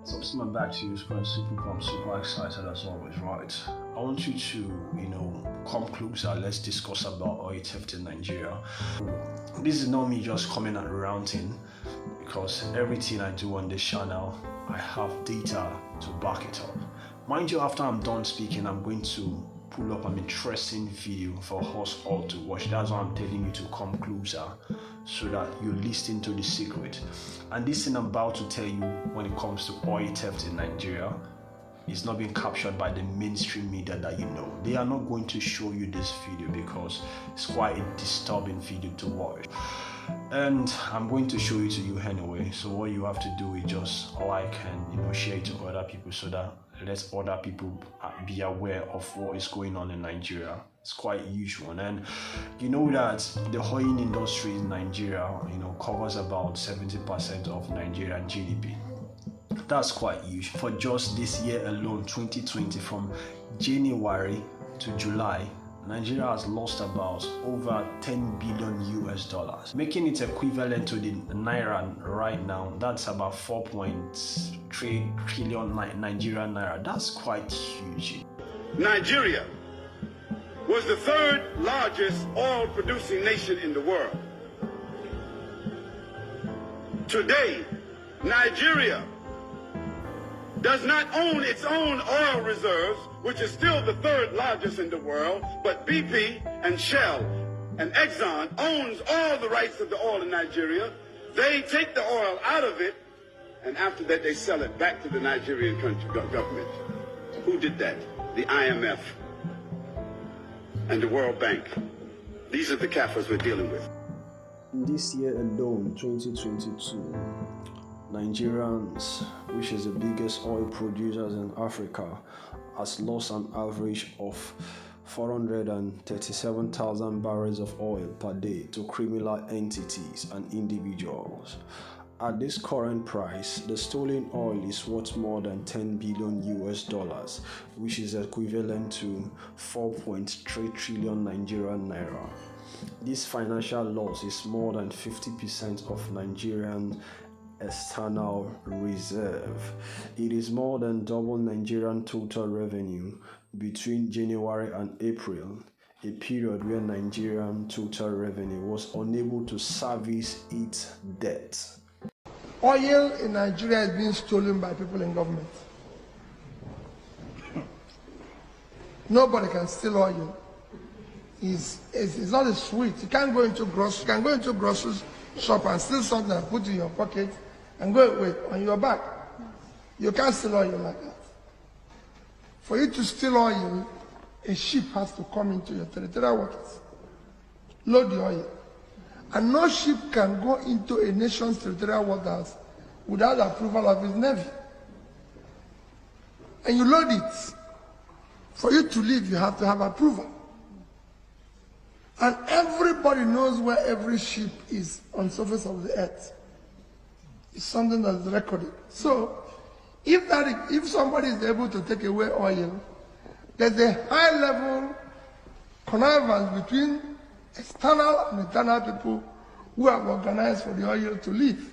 So I'm back to you, I'm super excited as always, right? I want you to, come closer. Let's discuss about oil theft in Nigeria. This is not me just coming and ranting, because everything I do on this channel, I have data to back it up. Mind you, after I'm done speaking, I'm going to pull up an interesting video for us all to watch. That's why I'm telling you to come closer, so that you listen to the secret. And this thing I'm about to tell you when it comes to oil theft in Nigeria is not being captured by the mainstream media that you know. They are not going to show you this video because it's quite a disturbing video to watch. And I'm going to show it to you anyway. So what you have to do is just like and share it to other people, so that let other people be aware of what is going on in Nigeria. It's quite a huge one. And you know that the oil industry in Nigeria, covers about 70% of Nigerian GDP. That's quite huge. For just this year alone, 2020, from January to July, Nigeria has lost about over 10 billion US dollars, making it equivalent to the naira right now. That's about 4.3 trillion Nigerian naira. That's quite huge. Nigeria was the third largest oil producing nation in the world. Today, Nigeria does not own its own oil reserves, which is still the third largest in the world, but BP and Shell and Exxon owns all the rights of the oil in Nigeria. They take the oil out of it, and after that they sell it back to the Nigerian government. Who did that? The IMF and the World Bank. These are the Kafirs we're dealing with. This year alone, 2022, Nigerians, which is the biggest oil producers in Africa, has lost an average of 437,000 barrels of oil per day to criminal entities and individuals. At this current price, the stolen oil is worth more than 10 billion US dollars, which is equivalent to 4.3 trillion Nigerian naira. This financial loss is more than 50% of Nigerian external reserve. It is more than double Nigerian total revenue between January and April, a period where Nigerian total revenue was unable to service its debt. Oil in Nigeria is being stolen by people in government. Nobody can steal oil. It's not a sweet. You can't go into grocery shop and steal something and put it in your pocket and go away on your back. You can't steal oil like that. For you to steal oil, a ship has to come into your territorial waters, load the oil. And no ship can go into a nation's territorial waters without the approval of its navy. And you load it. For you to leave, you have to have approval. And everybody knows where every ship is on the surface of the earth. It's something that is recorded. So, if somebody is able to take away oil, there's a high-level connivance between external and internal people who have organized for the oil to leave.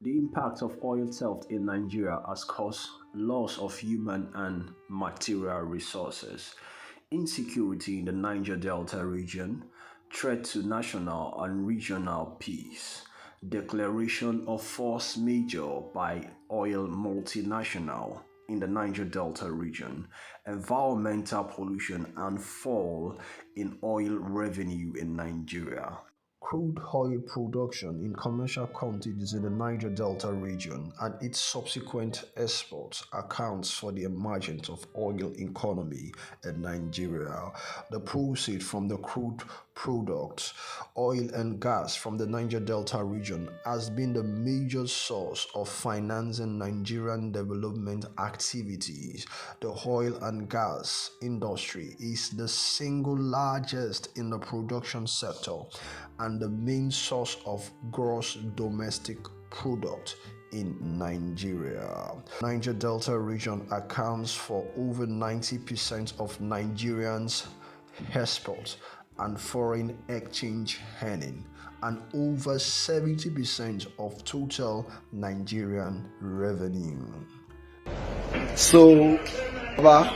The impact of oil theft in Nigeria has caused loss of human and material resources, insecurity in the Niger Delta region, threat to national and regional peace, declaration of force majeure by oil multinational in the Niger Delta region, environmental pollution, and fall in oil revenue in Nigeria. Crude oil production in commercial quantities in the Niger Delta region and its subsequent exports accounts for the emergence of oil economy in Nigeria. The proceeds from the crude products, oil and gas from the Niger Delta region has been the major source of financing Nigerian development activities. The oil and gas industry is the single largest in the production sector and the main source of gross domestic product in Nigeria. Niger Delta region accounts for over 90% of Nigerians' exports and foreign exchange earning, and over 70% of total Nigerian revenue. So, Baba,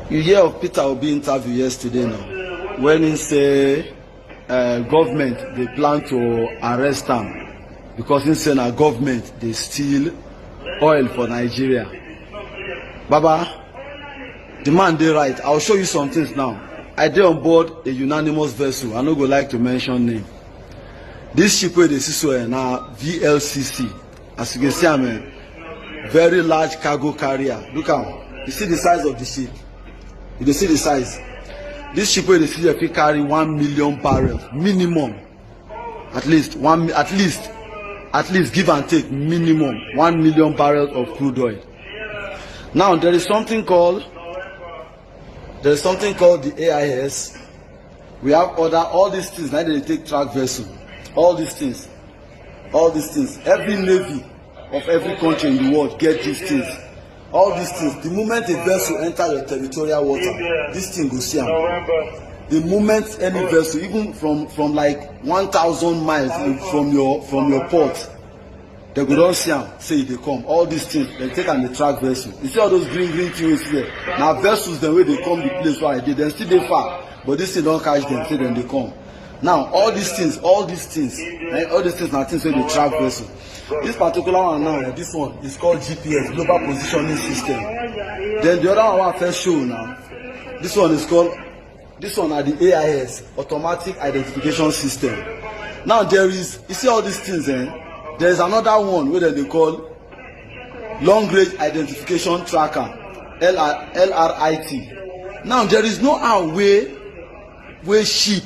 you hear of Peter Obi interview yesterday now, when he say government they plan to arrest him because he say na government they steal oil for Nigeria. Baba, the man dey right. I'll show you some things now. I dey on board a unanimous vessel. I no go like to mention name. This ship wey dey see so na VLCC. As you can see, I'm a very large cargo carrier. Look am. You see the size of the ship. You dey see the size. This ship wey dey see fit carry 1 million barrels minimum. At least give and take minimum 1 million barrels of crude oil. Now there is something called the AIS. We have all these things. Now they take track vessel. All these things. Every navy of every country in the world get these things. All these things. The moment a vessel enter your territorial water, this thing go see am. The moment any vessel, even from like 1,000 miles from your port, they go don see am, say they come. All these things, they take and they track vessel. You see all those green things there. Now vessels, the way they come the place where I did, they still dey far, but this thing don't catch them, say then they come. Now all these things are things wey dey track vessel. This particular one now, this one is called GPS, Global Positioning System. Then the other one I first show now, this one are the AIS, Automatic Identification System. Now you see all these things, there is another one where they call Long Range Identification Tracker, LRIT. Now there is no how where ship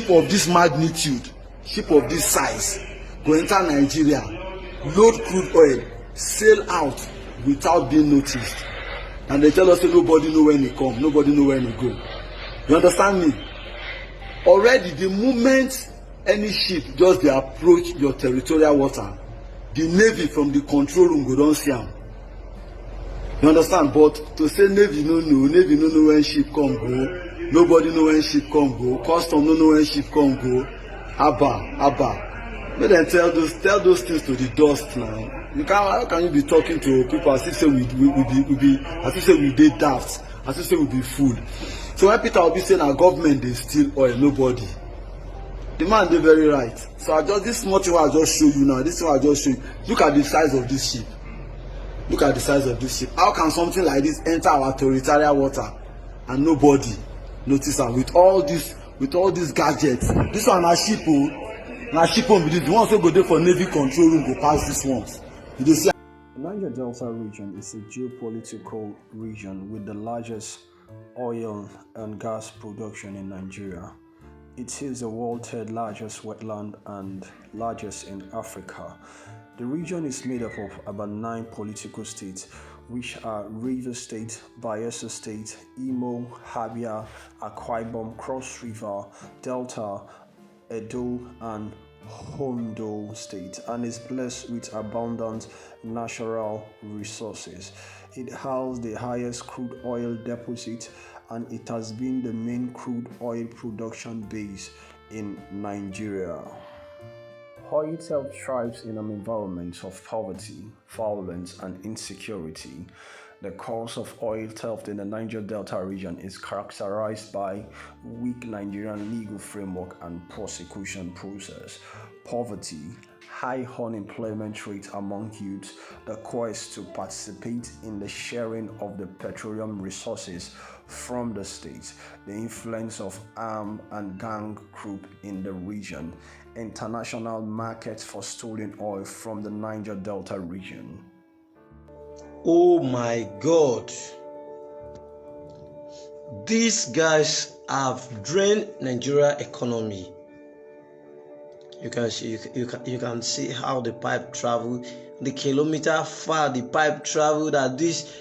of this magnitude, ship of this size, go enter Nigeria, load crude oil, sail out without being noticed. And they tell us that nobody know when they come, nobody know when they go. You understand me? Already, the moment any ship just dey approach your territorial water, the navy from the control room go don see am. You understand? But to say navy no know when ship come go, nobody know when ship come go, custom no know when ship come go. Abba. Make them tell those things to the dust now. How can you be talking to people as if say we dey daft, as if say we be fool? So when Peter Obi say na government dey steal oil, nobody. The man dey very right. So this small thing I just show you now. This thing I just show you. Look at the size of this ship. Look at the size of this ship. How can something like this enter our territorial water and nobody notice am with all these gadgets? This one na ship be this. The ones wey go dey for navy control room go pass this ones. You dey see. The Niger Delta region is a geopolitical region with the largest oil and gas production in Nigeria. It is the world's third largest wetland and largest in Africa. The region is made up of about 9 political states, which are Rivers State, Bayelsa State, Imo, Abia, Akwa Ibom, Cross River, Delta, Edo, and Ondo State, and is blessed with abundant natural resources. It has the highest crude oil deposit, and it has been the main crude oil production base in Nigeria. Oil theft thrives in an environment of poverty, violence, and insecurity. The cause of oil theft in the Niger Delta region is characterized by weak Nigerian legal framework and prosecution process, poverty, high unemployment rate among youths, the quest to participate in the sharing of the petroleum resources from the state, the influence of armed and gang group in the region, international markets for stolen oil from the Niger Delta region. Oh my God. These guys have drained Nigeria economy. You can see how the pipe traveled, the kilometer far the pipe traveled, that these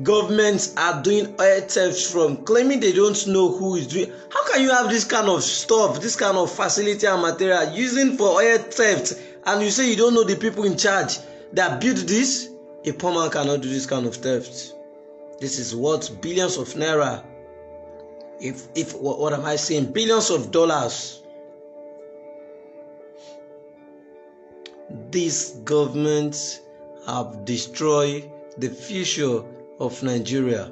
governments are doing oil theft from, claiming they don't know who is doing. How can you have this kind of stuff, this kind of facility and material using for oil theft, and you say you don't know the people in charge that built this? A poor man cannot do this kind of theft. This is worth billions of naira. If what am I saying? Billions of dollars. This government have destroyed the future of Nigeria.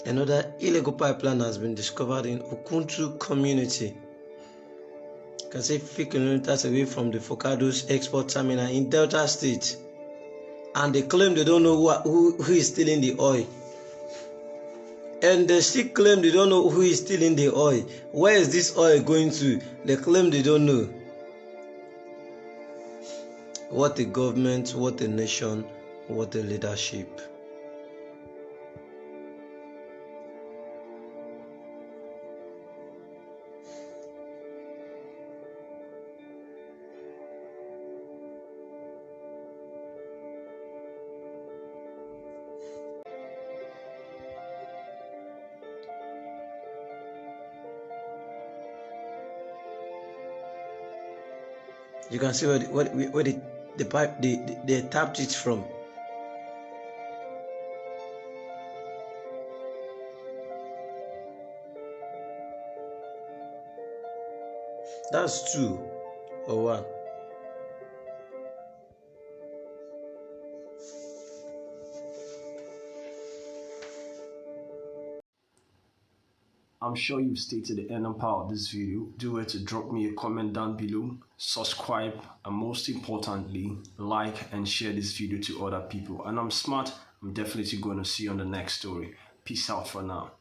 Another illegal pipeline has been discovered in Okuntu community. You can say 3 kilometers away from the Focados export terminal in Delta State. And they claim they don't know who is stealing the oil. And they still claim they don't know who is stealing the oil. Where is this oil going to? They claim they don't know. What a government, what a nation, what a leadership. You can see where the pipe they tapped it from. That's 2 or 1. I'm sure you've stated the end part of this video. Do it to drop me a comment down below, subscribe, and most importantly, like and share this video to other people. And I'm smart, I'm definitely going to see you on the next story. Peace out for now.